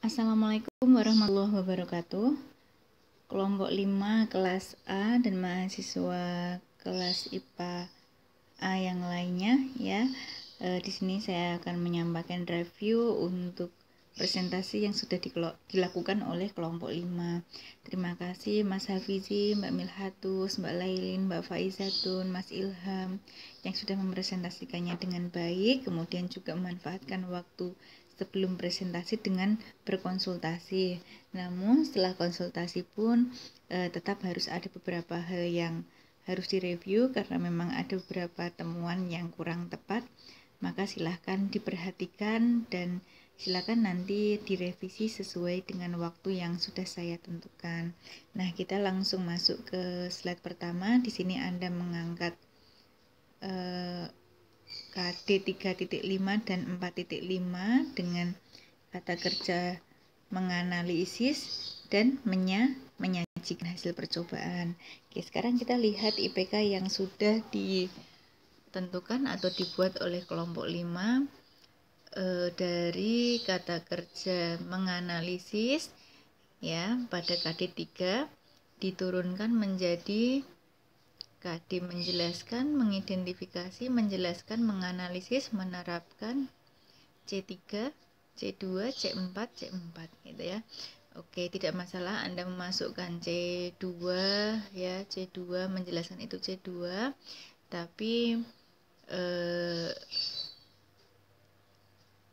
Assalamualaikum warahmatullahi wabarakatuh. Kelompok 5 kelas A dan mahasiswa kelas IPA A yang lainnya ya. Di sini saya akan menyampaikan review untuk presentasi yang sudah dilakukan oleh kelompok 5. Terima kasih Mas Hafizi, Mbak Milhatus, Mbak Lailin, Mbak Faizatun, Mas Ilham yang sudah mempresentasikannya dengan baik, kemudian juga memanfaatkan waktu sebelum presentasi dengan berkonsultasi. Namun setelah konsultasi pun tetap harus ada beberapa hal yang harus direview karena memang ada beberapa temuan yang kurang tepat. Maka silahkan diperhatikan dan silakan nanti direvisi sesuai dengan waktu yang sudah saya tentukan. Nah, kita langsung masuk ke slide pertama. Di sini Anda mengangkat KD 3.5 dan 4.5 dengan kata kerja menganalisis dan menyajikan hasil percobaan. Oke, sekarang kita lihat IPK yang sudah ditentukan atau dibuat oleh kelompok 5 dari kata kerja menganalisis ya pada KD 3 diturunkan menjadi KD menjelaskan, mengidentifikasi, menjelaskan, menganalisis, menerapkan C3, C2, C4, C4 gitu ya. Oke, tidak masalah Anda memasukkan C2 ya, C2 menjelaskan itu C2, tapi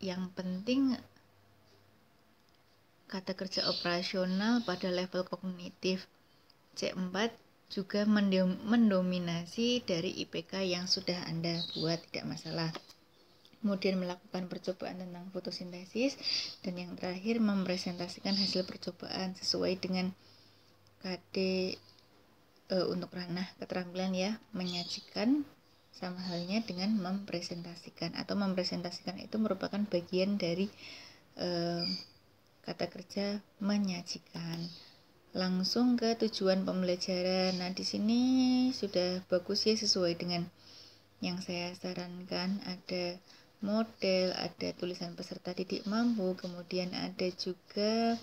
yang penting kata kerja operasional pada level kognitif C4 juga mendominasi dari IPK yang sudah Anda buat, tidak masalah. Kemudian melakukan percobaan tentang fotosintesis, dan yang terakhir mempresentasikan hasil percobaan sesuai dengan KD untuk ranah keterampilan ya, menyajikan sama halnya dengan mempresentasikan, atau mempresentasikan itu merupakan bagian dari kata kerja menyajikan. Langsung ke tujuan pembelajaran. Nah, di sini sudah bagus ya, sesuai dengan yang saya sarankan. Ada model, ada tulisan peserta didik mampu, kemudian ada juga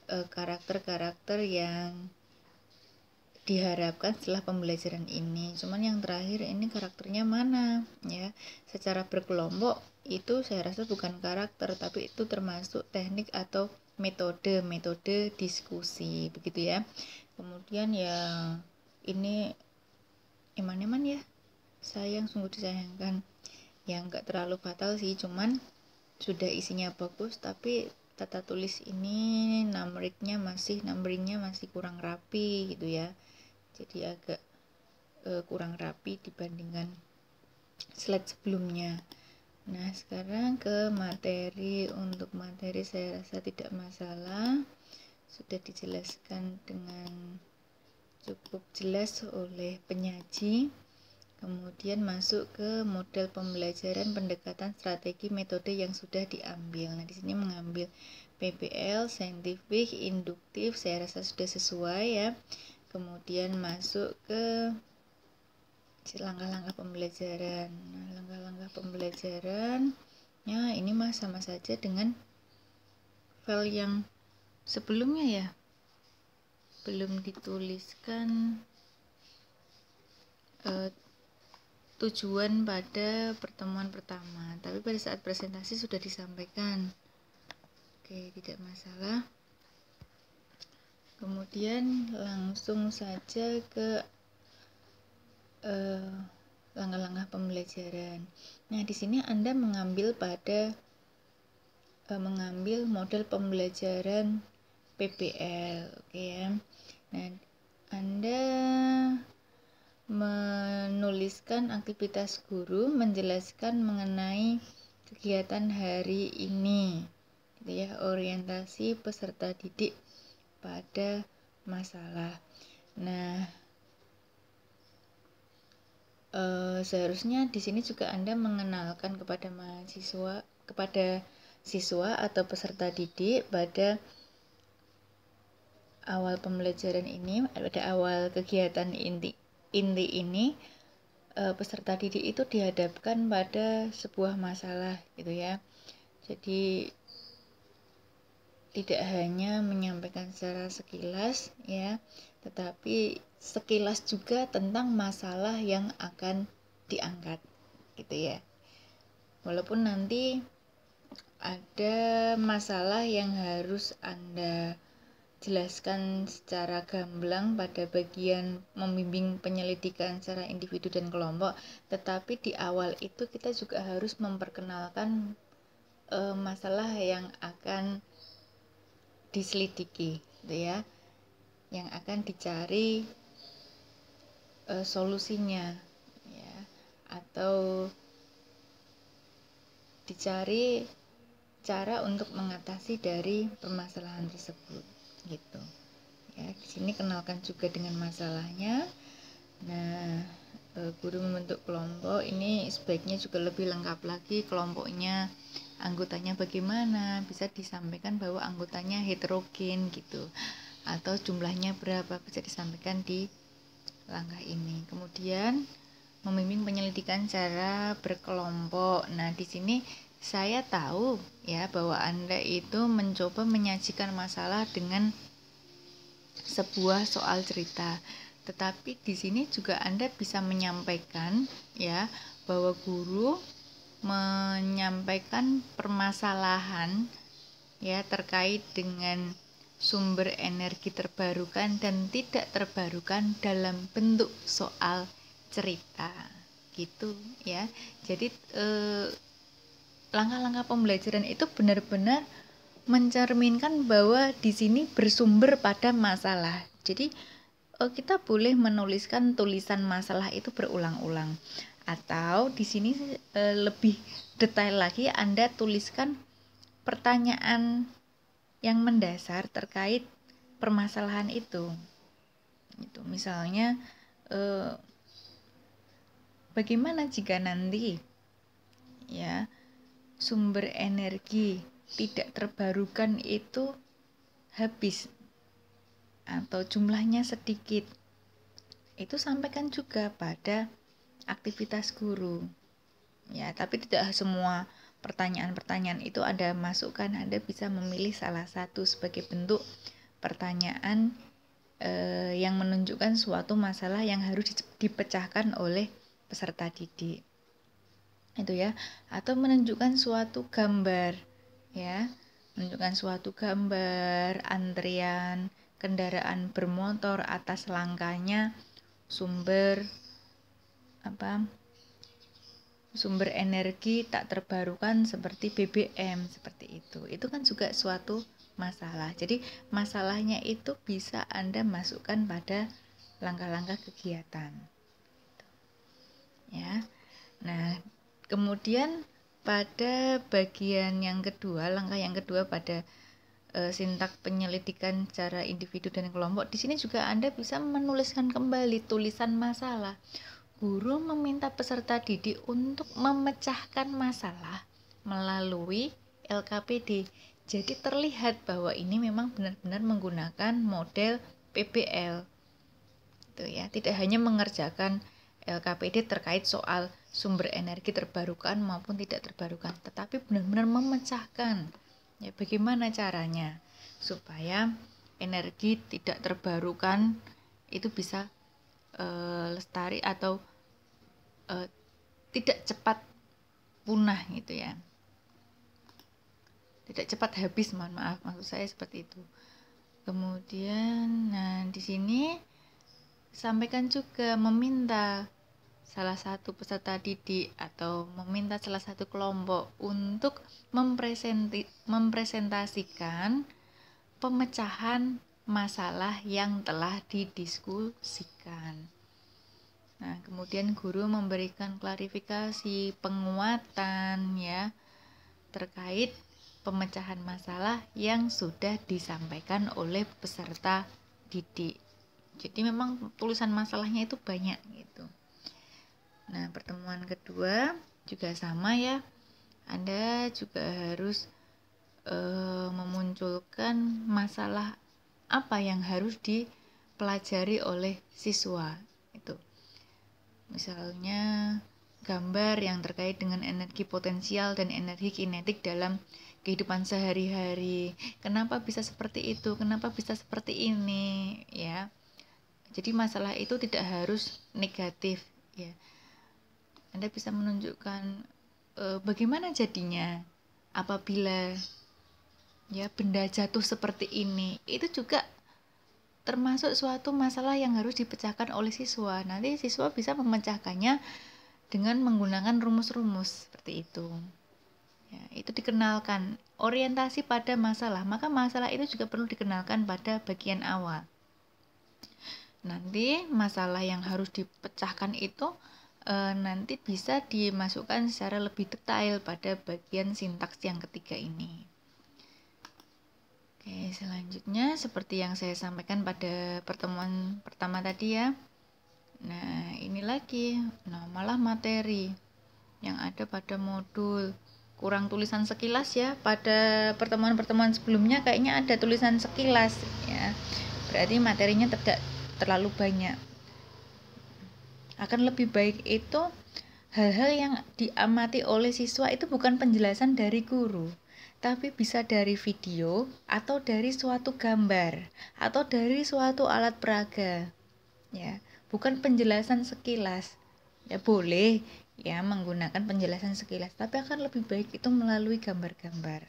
karakter-karakter yang diharapkan setelah pembelajaran ini. Cuman yang terakhir ini karakternya mana ya, secara berkelompok itu saya rasa bukan karakter, tapi itu termasuk teknik atau metode diskusi begitu ya. Kemudian yang ini eman-eman ya, sayang, sungguh disayangkan. Yang enggak terlalu fatal sih, cuman sudah isinya bagus, tapi tata tulis ini numberingnya masih kurang rapi gitu ya. Jadi agak kurang rapi dibandingkan slide sebelumnya. Nah, sekarang ke materi. Untuk materi saya rasa tidak masalah, sudah dijelaskan dengan cukup jelas oleh penyaji. Kemudian masuk ke model pembelajaran, pendekatan, strategi, metode yang sudah diambil. Nah, di sini mengambil PBL, saintifik, induktif, saya rasa sudah sesuai ya. Kemudian masuk ke langkah-langkah pembelajaran. Nah, langkah-langkah pembelajarannya ini mah sama saja dengan file yang sebelumnya ya. Belum dituliskan tujuan pada pertemuan pertama, tapi pada saat presentasi sudah disampaikan. Oke, tidak masalah. Kemudian langsung saja ke langkah-langkah pembelajaran. Nah, di sini Anda mengambil model pembelajaran PBL, oke ya. Nah, Anda menuliskan aktivitas guru, menjelaskan mengenai kegiatan hari ini gitu ya, orientasi peserta didik pada masalah. Nah, seharusnya di sini juga Anda mengenalkan kepada siswa atau peserta didik pada awal pembelajaran ini, pada awal kegiatan inti ini, peserta didik itu dihadapkan pada sebuah masalah gitu ya. Jadi tidak hanya menyampaikan secara sekilas ya, tetapi sekilas juga tentang masalah yang akan diangkat gitu ya. Walaupun nanti ada masalah yang harus Anda jelaskan secara gamblang pada bagian membimbing penyelidikan secara individu dan kelompok, tetapi di awal itu kita juga harus memperkenalkan masalah yang akan diselidiki gitu ya, yang akan dicari solusinya ya, atau dicari cara untuk mengatasi dari permasalahan tersebut gitu ya. Di sini kenalkan juga dengan masalahnya. Nah, guru membentuk kelompok ini sebaiknya juga lebih lengkap lagi kelompoknya, anggotanya bagaimana, bisa disampaikan bahwa anggotanya heterogen gitu, atau jumlahnya berapa, bisa disampaikan di langkah ini. Kemudian membimbing penyelidikan cara berkelompok. Nah, di sini saya tahu ya bahwa Anda itu mencoba menyajikan masalah dengan sebuah soal cerita. Tetapi di sini juga Anda bisa menyampaikan ya bahwa guru menyampaikan permasalahan ya terkait dengan sumber energi terbarukan dan tidak terbarukan dalam bentuk soal cerita gitu ya. Jadi langkah-langkah pembelajaran itu benar-benar mencerminkan bahwa di sini bersumber pada masalah. Jadi kita boleh menuliskan tulisan masalah itu berulang-ulang, atau di sini lebih detail lagi Anda tuliskan pertanyaan yang mendasar terkait permasalahan itu. Itu misalnya bagaimana jika nanti ya sumber energi tidak terbarukan itu habis atau jumlahnya sedikit, itu sampaikan juga pada aktivitas guru ya. Tapi tidak semua pertanyaan-pertanyaan itu Anda masukkan, Anda bisa memilih salah satu sebagai bentuk pertanyaan yang menunjukkan suatu masalah yang harus dipecahkan oleh peserta didik itu ya, atau menunjukkan suatu gambar ya, menunjukkan suatu gambar antrian kendaraan bermotor atas langkahnya sumber energi tak terbarukan seperti BBM, seperti itu kan juga suatu masalah. Jadi masalahnya itu bisa Anda masukkan pada langkah-langkah kegiatan ya. Nah, kemudian pada bagian yang kedua, langkah yang kedua pada sintak penyelidikan secara individu dan kelompok, di sini juga Anda bisa menuliskan kembali tulisan masalah. Guru meminta peserta didik untuk memecahkan masalah melalui LKPD. Jadi terlihat bahwa ini memang benar-benar menggunakan model PBL. Itu ya, tidak hanya mengerjakan LKPD terkait soal sumber energi terbarukan maupun tidak terbarukan, tetapi benar-benar memecahkan ya bagaimana caranya supaya energi tidak terbarukan itu bisa lestari atau tidak cepat punah gitu ya, tidak cepat habis, mohon maaf, maksud saya seperti itu. Kemudian di sini sampaikan juga meminta salah satu peserta didik atau meminta salah satu kelompok untuk mempresentasikan pemecahan masalah yang telah didiskusikan. Nah, kemudian guru memberikan klarifikasi, penguatan ya terkait pemecahan masalah yang sudah disampaikan oleh peserta didik. Jadi memang tulisan masalahnya itu banyak gitu. Nah, pertemuan kedua juga sama ya. Anda juga harus memunculkan masalah apa yang harus dipelajari oleh siswa itu. Misalnya gambar yang terkait dengan energi potensial dan energi kinetik dalam kehidupan sehari-hari. Kenapa bisa seperti itu? Kenapa bisa seperti ini? Ya. Jadi masalah itu tidak harus negatif, ya. Anda bisa menunjukkan bagaimana jadinya apabila ya benda jatuh seperti ini. Itu juga termasuk suatu masalah yang harus dipecahkan oleh siswa. Nanti siswa bisa memecahkannya dengan menggunakan rumus-rumus seperti itu. Ya, itu dikenalkan orientasi pada masalah, maka masalah itu juga perlu dikenalkan pada bagian awal. Nanti masalah yang harus dipecahkan itu nanti bisa dimasukkan secara lebih detail pada bagian sintaks yang ketiga ini. Oke, selanjutnya seperti yang saya sampaikan pada pertemuan pertama tadi ya. Nah, ini lagi, malah materi yang ada pada modul. Kurang tulisan sekilas ya. Pada pertemuan-pertemuan sebelumnya kayaknya ada tulisan sekilas ya. Berarti materinya tidak terlalu banyak. Akan lebih baik itu hal-hal yang diamati oleh siswa itu bukan penjelasan dari guru, tapi bisa dari video atau dari suatu gambar atau dari suatu alat peraga. Ya, bukan penjelasan sekilas. Ya boleh ya menggunakan penjelasan sekilas, tapi akan lebih baik itu melalui gambar-gambar.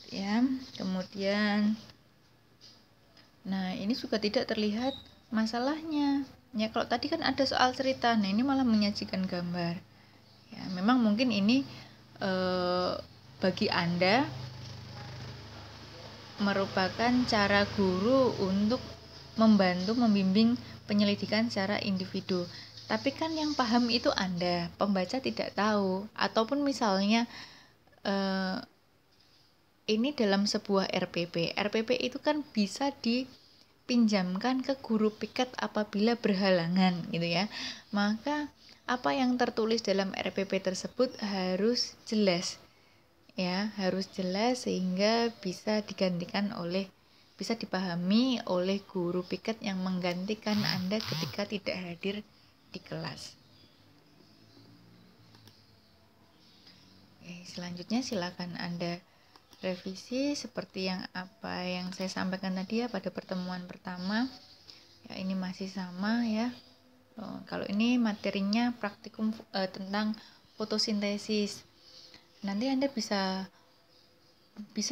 Ya, kemudian nah, ini juga tidak terlihat masalahnya. Ya, kalau tadi kan ada soal cerita, nah ini malah menyajikan gambar. Ya, memang mungkin ini bagi Anda merupakan cara guru untuk membantu membimbing penyelidikan secara individu. Tapi kan yang paham itu Anda, pembaca tidak tahu. Ataupun misalnya ini dalam sebuah RPP. RPP itu kan bisa dipinjamkan ke guru piket apabila berhalangan gitu ya. Maka apa yang tertulis dalam RPP tersebut harus jelas. Ya, harus jelas sehingga bisa dipahami oleh guru piket yang menggantikan Anda ketika tidak hadir di kelas. Oke, selanjutnya silakan Anda revisi seperti apa yang saya sampaikan tadi ya pada pertemuan pertama. Ya, ini masih sama ya. Kalau ini materinya praktikum tentang fotosintesis. Nanti Anda bisa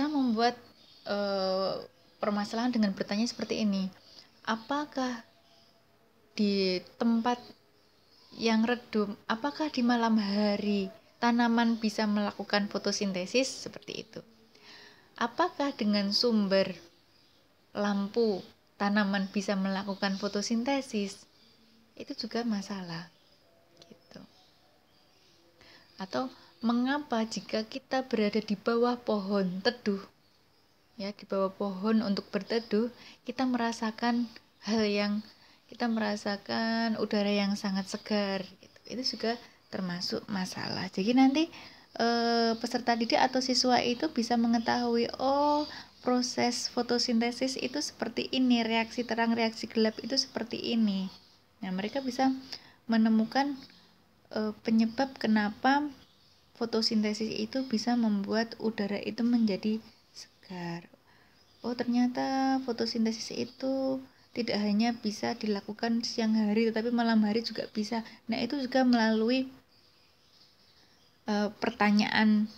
membuat permasalahan dengan bertanya seperti ini. Apakah di tempat yang redup, apakah di malam hari tanaman bisa melakukan fotosintesis? Seperti itu. Apakah dengan sumber lampu tanaman bisa melakukan fotosintesis? Itu juga masalah gitu. Atau mengapa jika kita berada di bawah pohon teduh, ya di bawah pohon untuk berteduh, kita merasakan udara yang sangat segar gitu. Itu juga termasuk masalah. Jadi nanti peserta didik atau siswa itu bisa mengetahui, proses fotosintesis itu seperti ini, reaksi terang, reaksi gelap itu seperti ini. Nah, mereka bisa menemukan penyebab kenapa fotosintesis itu bisa membuat udara itu menjadi segar. Ternyata fotosintesis itu tidak hanya bisa dilakukan siang hari, tetapi malam hari juga bisa. Nah, itu juga melalui pertanyaan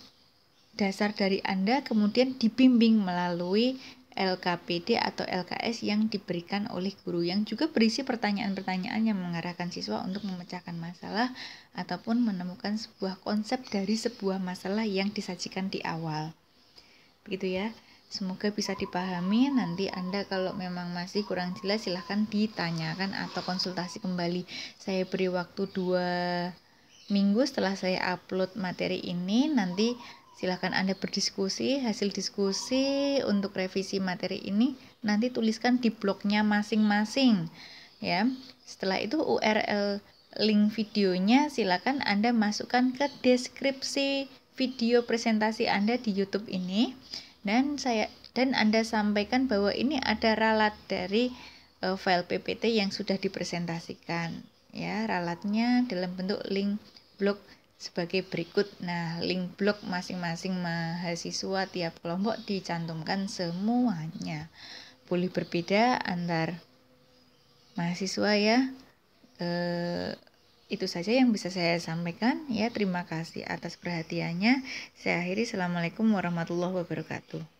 dasar dari Anda, kemudian dibimbing melalui LKPD atau LKS yang diberikan oleh guru, yang juga berisi pertanyaan-pertanyaan yang mengarahkan siswa untuk memecahkan masalah ataupun menemukan sebuah konsep dari sebuah masalah yang disajikan di awal. Begitu ya. Semoga bisa dipahami. Nanti Anda kalau memang masih kurang jelas silahkan ditanyakan atau konsultasi kembali. Saya beri waktu 2 minggu setelah saya upload materi ini. Nanti silahkan Anda berdiskusi. Hasil diskusi untuk revisi materi ini nanti tuliskan di blognya masing-masing ya. Setelah itu URL link videonya silahkan Anda masukkan ke deskripsi video presentasi Anda di YouTube ini, dan Anda sampaikan bahwa ini ada ralat dari file PPT yang sudah dipresentasikan ya. Ralatnya dalam bentuk link blog sebagai berikut. Nah, link blog masing-masing mahasiswa tiap kelompok dicantumkan semuanya. Boleh berbeda antar mahasiswa ya. Itu saja yang bisa saya sampaikan ya. Terima kasih atas perhatiannya. Saya akhiri. Assalamualaikum warahmatullahi wabarakatuh.